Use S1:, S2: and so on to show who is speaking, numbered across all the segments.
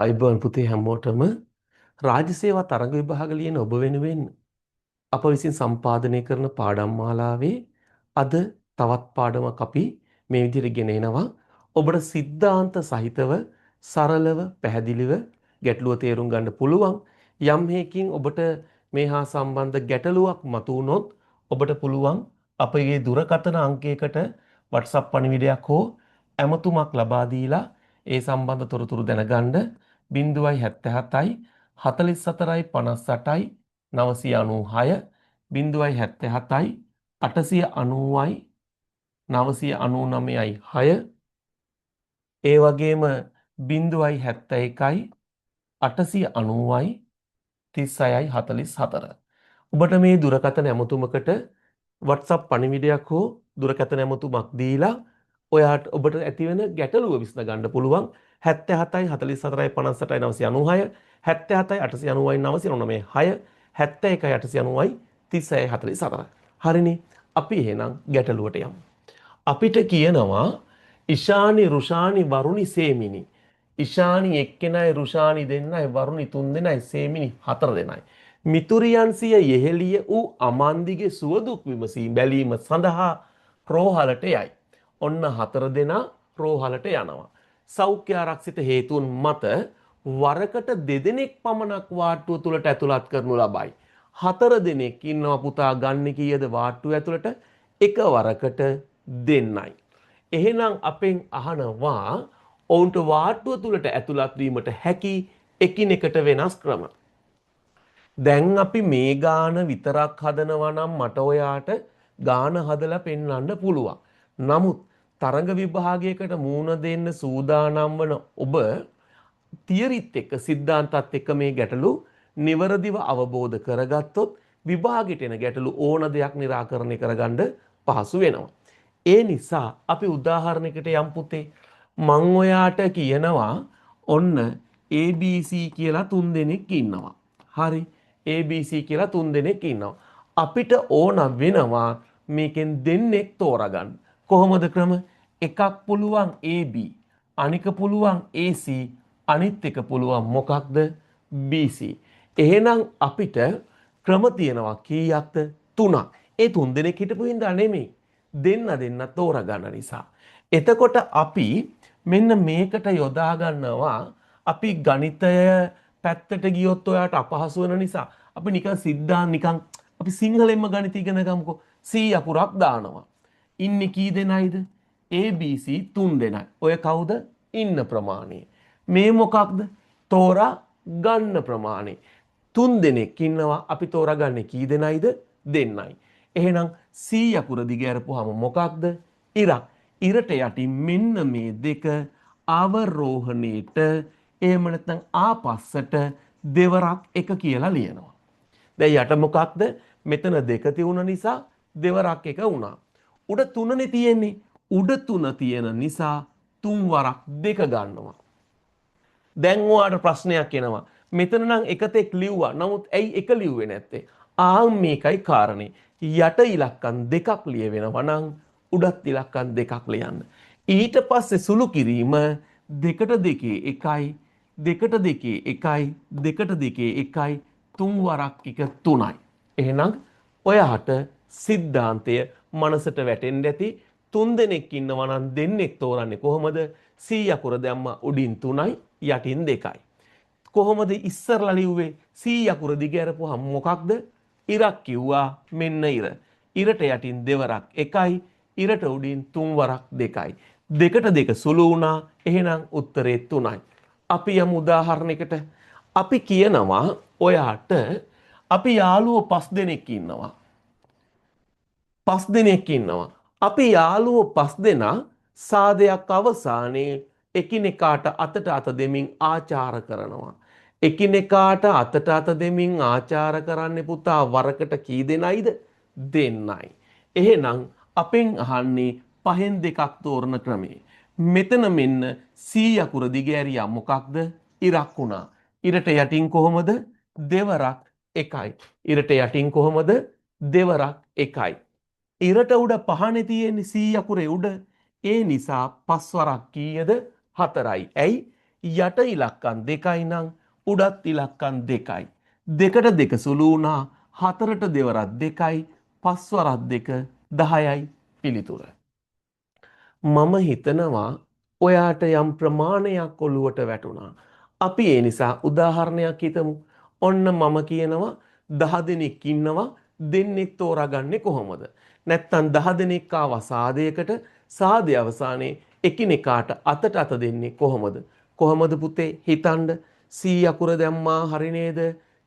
S1: අයිබෝන් පුතේ හැමෝටම රාජ්‍ය සේවා තරඟ විභාග ලියන ඔබ වෙනුවෙන් අප විසින් සම්පාදනය කරන පාඩම් මාලාවේ අද තවත් පාඩමක් අපි මේ විදිහට ගෙන එනවා. ඔබට සිද්ධාන්ත සහිතව සරලව පැහැදිලිව ගැටලුව තේරුම් ගන්න පුළුවන්. යම් හේකින් ඔබට මේ හා සම්බන්ධ ගැටලුවක් මතුවුනොත් ඔබට පුළුවන් අපගේ දුරකථන අංකයකට WhatsApp පණිවිඩයක් හෝ ඇමතුමක් ලබා දීලා ඒ සම්බන්ධ තොරතුරු දැනගන්න 077යි 44යි 58යි 996 077යි 890යි 999යි 6 ඒ වගේම 071යි 890යි 36යි 44 ඔබට මේ දුරකථන ඇමතුමකට WhatsApp පණිවිඩයක් හෝ දුරකථන ඇමතුමක් දීලා ඔයාට ඔබට ඇතිවෙන ගැටලුව විසඳ ගන්න පුළුවන් 77යි 44යි 58යි 996 77යි 890යි 996 71යි 890යි 36යි 44 හරිනේ අපි එහෙනම් ගැටලුවට යමු. අපිට කියනවා ඉෂානි රුෂානි වරුණි සේමිනි. ඉෂානි එක්කෙනයි රුෂානි දෙන්නයි වරුණි තුන් දෙනයි සේමිනි හතර දෙනයි. මිතුරියන් සිය යෙහෙළිය වූ අමන්දිගේ සුවදුක් විමසී බැලීම සඳහා රෝහලට යයි. ඔන්න හතර දෙනා රෝහලට යනවා. සෞඛ්‍ය ආරක්ෂිත හේතුන් මත වරකට දෙදෙනෙක් පමණක් වාට්ටුව තුලට ඇතුළත් කරනු ලබයි. හතර දෙනෙක් ඉන්නවා පුතා ගන්න කීයද වාට්ටුව ඇතුළට? එක වරකට දෙන්නයි. එහෙනම් අපෙන් අහනවා ඔවුන්ට වාට්ටුව තුලට ඇතුළත් වීමට හැකි එකිනෙකට වෙනස් ක්‍රම. දැන් අපි මේ ගාන විතරක් හදනවා නම් මට ඔයාට ගාන හදලා පෙන්වන්න පුළුවන්. නමුත් තරඟ විභාගයකට මූණ දෙන්න සූදානම් වන ඔබ තියරිත් එක්ක සිද්ධාන්තත් එක්ක මේ ගැටලු නිවරදිව අවබෝධ කරගත්තොත් විභාගයට එන ගැටලු ඕන දෙයක් निराකරණය කරගන්න පහසු වෙනවා. ඒ නිසා අපි උදාහරණයකට යම් පුතේ මං ඔයාට කියනවා ඔන්න ABC කියලා තුන් දෙනෙක් ඉන්නවා. හරි ABC කියලා තුන් දෙනෙක් ඉන්නවා. අපිට ඕන වෙනවා මේකෙන් දෙන්නෙක් තෝරගන්න. කොහොමද ක්‍රම? එකක් පුළුවන් AB, අනික පුළුවන් AC, අනිත් එක පුළුවන් මොකක්ද? BC. එහෙනම් අපිට ක්‍රම තියෙනවා කීයක්ද? තුනක්. ඒ තුන් දෙනෙක් හිටපු හින්දා නෙමෙයි. දෙන්න තෝරගන්න නිසා. එතකොට අපි මෙන්න මේකට යොදා ගන්නවා අපි ගණිතය පැත්තට ගියොත් ඔයාට අපහසු වෙන නිසා අපි නිකන් සිද්ධාන් නිකන් අපි සිංහලෙන්ම ගණිත ඉගෙන ගමුකෝ. C අකුරක් දානවා. ඉන්නේ කී දෙනයිද? ABC 3 දෙනයි. ඔය කවුද? ඉන්න ප්‍රමාණය. මේ මොකක්ද? තෝරා ගන්න ප්‍රමාණය. 3 දෙනෙක් ඉන්නවා. අපි තෝරාගන්නේ කී දෙනයිද? දෙන්නයි. එහෙනම් C අකුර දිග ඇරපුවාම මොකක්ද? ඉරක්. ඉරට යටින් මෙන්න මේ දෙක අවරෝහණයට එහෙම නැත්නම් ආපස්සට දෙවරක් එක කියලා ලියනවා. දැන් යට මොකක්ද? මෙතන දෙක තියුණ නිසා දෙවරක් එක වුණා. උඩ තුනනේ තියෙන්නේ. උඩ තුන තියෙන නිසා තුන් වරක් දෙක ගන්නවා. දැන් ඔයාලට ප්‍රශ්නයක් එනවා. මෙතන නම් එකතෙක් ලිව්වා. නමුත් ඇයි එක ලිව්වේ නැත්තේ? මේකයි කාරණේ. යට ඉලක්කම් දෙකක් ලියවෙනවා නම් උඩත් ඉලක්කම් දෙකක් ලියන්න. ඊට පස්සේ සුළු කිරීම දෙකට දෙකේ එකයි, දෙකට දෙකේ එකයි, දෙකට දෙකේ එකයි, තුන් වරක් එක තුනයි. එහෙනම් ඔයාට සිද්ධාන්තය මනසට වැටෙන්න ඇති. තුන් දෙනෙක් ඉන්නවා නම් දෙන්නෙක් තෝරන්නේ කොහොමද? C අකුර දැම්ම උඩින් 3යි යටින් 2යි. කොහොමද ඉස්සරලා ලිව්වේ? C අකුර දිග ඇරපුවාම මොකක්ද? ඉරක් කිව්වා. මෙන්න ඉර. ඉරට යටින් දෙවරක් 1යි, ඉරට උඩින් 3 වරක් 2යි. දෙකට දෙක සුළු වුණා. එහෙනම් උත්තරේ 3යි. අපි යමු උදාහරණයකට. අපි කියනවා ඔයාට අපි යාළුවෝ 5 දෙනෙක් ඉන්නවා. 5 දෙනෙක් ඉන්නවා. අපි යාළුවෝ 5 දෙනා සාදයක් අවසානයේ එකිනෙකාට අතට අත දෙමින් ආචාර කරනවා. එකිනෙකාට අතට අත දෙමින් ආචාර කරන්නේ පුතා වරකට කී දෙනයිද? දෙන්නයි. එහෙනම් අපෙන් අහන්නේ පහෙන් දෙකක් තෝරන ක්‍රමේ. මෙතන මෙන්න C අකුර දිග ඇරියා මොකක්ද? ඉරක් වුණා. ඉරට යටින් කොහොමද? දෙවරක් එකයි. ඉරට යටින් කොහොමද? දෙවරක් එකයි. ඉරට උඩ පහනේ තියෙන්නේ C අකුරේ උඩ. ඒ නිසා පස් වරක් කීයද? 4යි. ඇයි? යට ඉලක්කම් 2යි නම් උඩත් ඉලක්කම් 2යි. දෙකට දෙක සුළු වුණා 4ට දෙවරක් 2යි 5 වරක් 2 10යි පිළිතුර. මම හිතනවා ඔයාට යම් ප්‍රමාණයක් ඔළුවට වැටුණා. අපි ඒ නිසා උදාහරණයක් හිතමු. ඔන්න මම කියනවා 10 දෙනෙක් ඉන්නවා දෙන්නෙක් තෝරාගන්නේ කොහොමද? නැත්තම් 10 දෙනෙක් ආවා සාදයකට සාදේ අවසානයේ එකිනෙකාට අතට අත දෙන්නේ කොහොමද? කොහොමද පුතේ හිතන්න? C අකුර දැම්මා හරි නේද?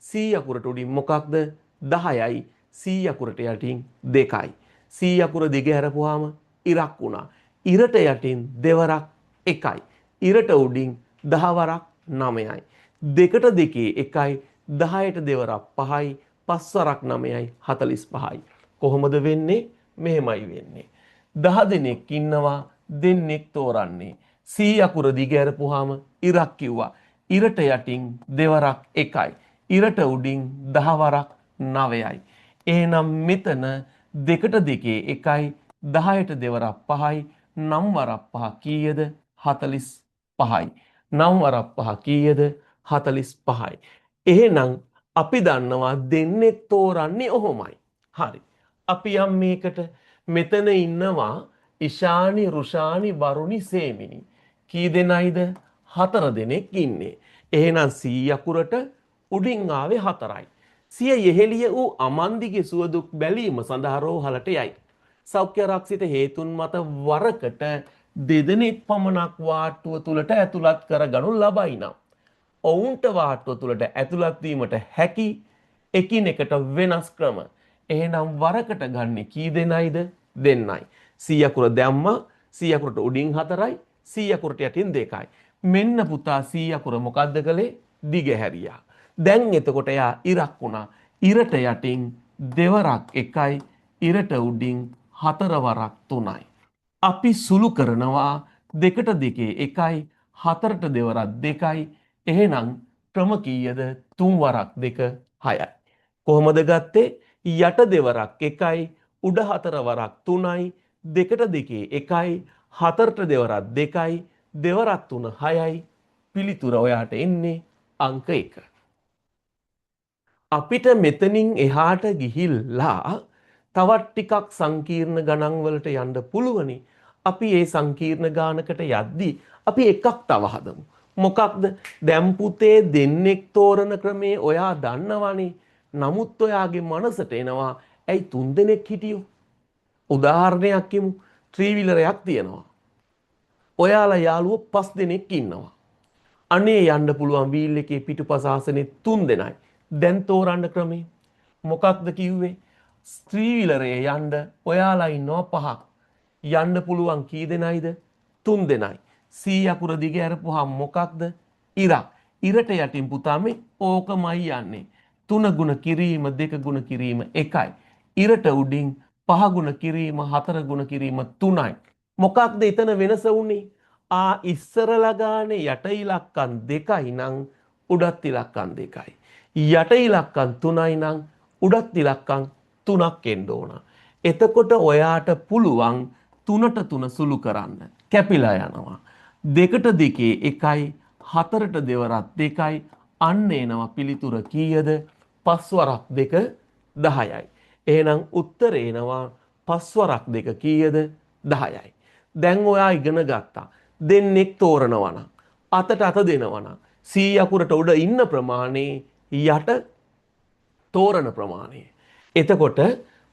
S1: C අකුරට උඩින් මොකක්ද? 10යි. C අකුරට යටින් 2යි. C අකුර දිග හැරපුවාම ඉරක් වුණා. ඉරට යටින් දෙවරක් 1යි. ඉරට උඩින් 10 වරක් 9යි. දෙකට දෙකේ 1යි 10ට දෙවරක් 5යි 5 වරක් 9යි 45යි. කොහොමද වෙන්නේ? මෙහෙමයි වෙන්නේ. 10 දෙනෙක් ඉන්නවා දෙන්නෙක් තෝරන්නේ. C අකුර දිග හැරපුවාම ඉරක් කිව්වා. ඉරට යටින් දෙවරක් 1යි. ඉරට උඩින් 10 වරක් 9යි. එහෙනම් මෙතන දෙකට දෙකේ 1යි 10ට දෙවරක් 5යි 9 වරක් 5 කීයද? 45යි. 9 වරක් 5 කීයද? 45යි. එහෙනම් අපි දන්නවා දෙන්නෙක් තෝරන්නේ ඔහොමයි. හරි. අපි යම් මේකට මෙතන ඉන්නවා ඉෂානි රුෂානි වරුණි සේමිනි. කී දෙනයිද? 4 දෙනෙක් ඉන්නේ. එහෙනම් C අකුරට උඩින් ආවේ 4යි. සිය යෙහෙළිය වූ අමන්දිගේ සුවදුක් බැලීම සඳහා රෝහලට යයි. සෞඛ්‍ය ආරක්ෂිත හේතුන් මත වරකට දෙදෙනෙක් පමණක් වාට්ටුව තුලට ඇතුළත් කරගනු ලබයි නම් ඔවුන්ට වාට්ටුව තුලට ඇතුළත් වීමට හැකි එකිනෙකට වෙනස් ක්‍රම. එහෙනම් වරකට ගන්න කී දෙනයිද? දෙන්නයි. C අකුර දැම්මා. C අකුරට උඩින් 4යි. C අකුරට යටින් 2යි. මෙන්න පුතා C අකුර මොකද්ද කළේ? දිග හැරියා. දැන් එතකොට එයා ඉරක් වුණා. ඉරට යටින් දෙවරක් 1යි. ඉරට උඩින් 4 වරක් 3යි. අපි සුළු කරනවා දෙකට දෙකේ 1යි 4ට දෙවරක් 2යි. එහෙනම් ක්‍රම කීයද? 3 වරක් 2 6යි. කොහොමද ගත්තේ? යට දෙවරක් 1යි උඩ 4 වරක් 3යි. දෙකට දෙකේ 1යි 4ට දෙවරක් 2යි දෙවරක් 3 6යි. පිළිතුර ඔයාට එන්නේ අංක 1. අපිට මෙතනින් එහාට ගිහිල්ලා තවත් ටිකක් සංකීර්ණ ගණන් වලට යන්න පුළුවනි. අපි මේ සංකීර්ණ ගානකට යද්දී අපි එකක් තව හදමු. මොකක්ද? දැන් පුතේ දෙන්නෙක් තෝරන ක්‍රමේ ඔයා දන්නවනේ. නමුත් ඔයාගේ මනසට එනවා ඇයි 3 දෙනෙක් හිටියෝ? උදාහරණයක් කියමු. ත්‍රිවිලරයක් තියෙනවා. ඔයාලා යාළුවෝ 5 දෙනෙක් ඉන්නවා. අනේ යන්න පුළුවන් වීල් එකේ පිටුපස ආසනේ 3 දෙනයි. දැන් තෝරන්න ක්‍රමේ මොකක්ද කිව්වේ? ත්‍රිවිලරයේ යන්න ඔයාලා ඉන්නවා 5ක්. යන්න පුළුවන් කී දෙනයිද? 3 දෙනයි. C අකුර දිග ඇරපුවාම මොකක්ද? ඉරක්. ඉරට යටින් පුතා මේ ඕකමයි යන්නේ. 3 ගුණ කිරීම 2 ගුණ කිරීම 1යි. ඉරට උඩින් 5 ගුණ කිරීම 4 ගුණ කිරීම 3යි. මොකක්ද එතන වෙනස වුනේ? ඉස්සරලා ගානේ යට ඉලක්කම් 2යි නම් උඩත් ඉලක්කම් 2යි. යට ඉලක්කම් 3යි නම් උඩත් ඉලක්කම් 3ක් එන්න ඕන. එතකොට ඔයාට පුළුවන් 3ට 3 සුළු කරන්න. කැපිලා යනවා. දෙකට දෙකේ 1යි 4ට දෙවරක් 2යි අන්න එනවා පිළිතුර කීයද? 5 වරක් 2 10යි. එහෙනම් උත්තරේ එනවා 5 වරක් 2 කීයද? 10යි. දැන් ඔයා ඉගෙන ගත්තා. දෙන්නෙක් තෝරනවා නම් අතට අත දෙනවා නම් C අකුරට උඩ ඉන්න ප්‍රමාණය යට තෝරන ප්‍රමාණය. එතකොට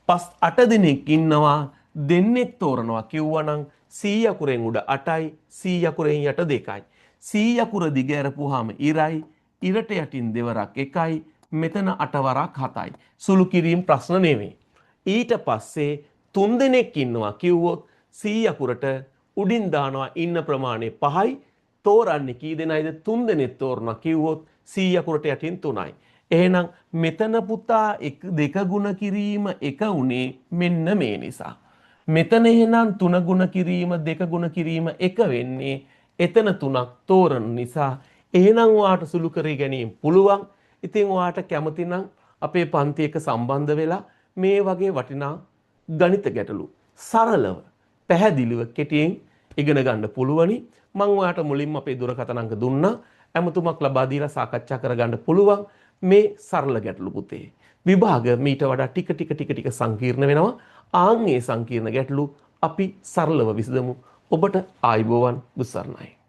S1: 8 දෙනෙක් ඉන්නවා දෙන්නෙක් තෝරනවා කිව්වනම් C අකුරෙන් උඩ 8යි C අකුරෙන් යට 2යි. C අකුර දිග ඇරපුවාම ඉරයි. ඉරට යටින් දෙවරක් 1යි. මෙතන 8 වරක් 7යි. සුළු කිරීම ප්‍රශ්න නෙමෙයි. ඊට පස්සේ 3 දෙනෙක් ඉන්නවා කිව්වොත් C අකුරට උඩින් දානවා ඉන්න ප්‍රමාණය 5යි. තෝරන්නේ කී දෙනයිද? 3 දෙනෙක් තෝරනවා කිව්වොත් C අකුරට යටින් 3යි. එහෙනම් මෙතන පුතා 2 ගුණ කිරීම 1 උනේ මෙන්න මේ නිසා. මෙතන එහෙනම් 3 ගුණ කිරීම 2 ගුණ කිරීම 1 වෙන්නේ එතන 3ක් තෝරන නිසා. එහෙනම් ඔයාට සුළු කරී ගැනීම පුළුවන්. ඉතින් ඔයාට කැමති නම් අපේ පන්ති එක සම්බන්ධ වෙලා මේ වගේ වටිනා ගණිත ගැටලු සරලව පැහැදිලිව කෙටියෙන් ඉගෙන ගන්න පුළුවනි. මම ඔයාට මුලින්ම අපේ දුරකථන අංක දුන්නා. ඇමතුමක් ලබා දීලා සාකච්ඡා කරගන්න පුළුවන් මේ සරල ගැටලු පුතේ. විභාග මීට වඩා ටික සංකීර්ණ වෙනවා. ආන් ඒ සංකීර්ණ ගැටලු අපි සරලව විසඳමු. ඔබට ආයුබෝවන් දුසරණයි.